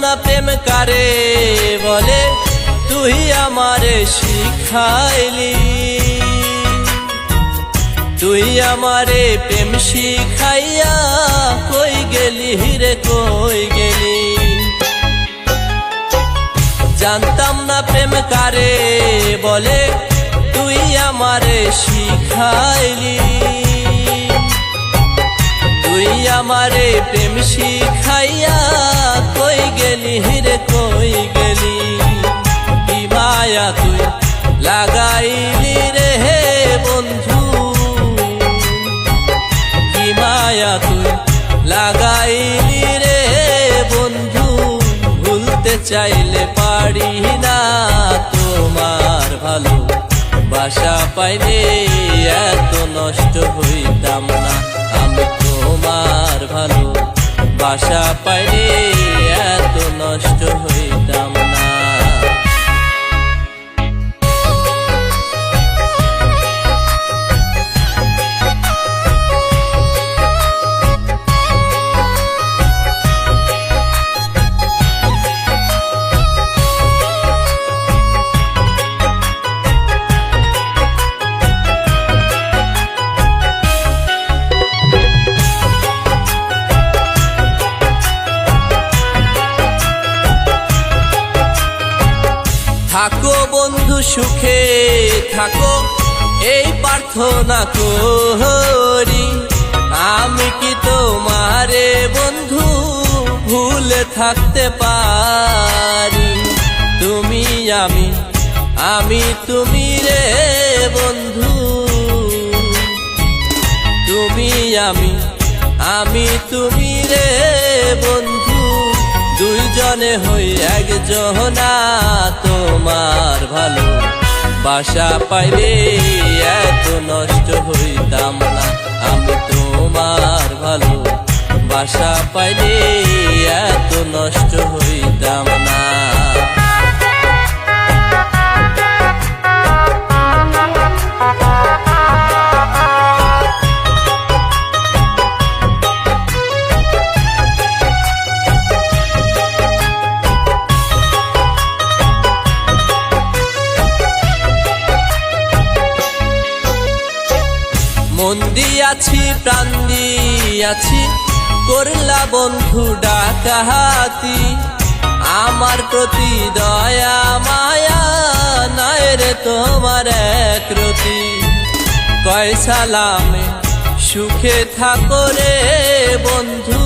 না প্রেম কারে বলে, তুই আমারে শিখাইলি। তুই আমারে প্রেম শিখাইয়া কই গেলি রে কই গেলি। জানতাম না প্রেম কারে বলে, তুই আমারে শিখাইলি। তুই আমারে প্রেম শিখাইয়া কই গেলি রে কই গেলি। কি মায়া তুই লাগাইলি রে বন্ধু, কি মায়া তুই লাগাইলি রে বন্ধু। ভুলতে চাইলে পারি না তোমার ভালো বাসা পাইলে এত নষ্ট হইতাম না আমি। তোমার ভালো বাসা পাইলে এত নষ্ট হইতাম না। থাকো বন্ধু সুখে থাকো এই প্রার্থনা করি। আমি কি তোমারে বন্ধু ভুলে থাকতে পারি। তুমি আমি তুমি রে বন্ধু। তুমি আমি তুমি রে বন্ধু। দুইজনে হই একজনা তোমার ভালো বাসা পাইলে এত নষ্ট হইতাম না আমি। তোমার ভালো বাসা পাইলে এত নষ্ট হইতাম না। মন দিয়াছি প্রাণ দিয়াছি করলা বন্ধু ডাকাহাতি। আমার প্রতি দয়া মায়া নাই রে তোমার একরতি। কয় সালামে সুখে থাকো রে বন্ধু।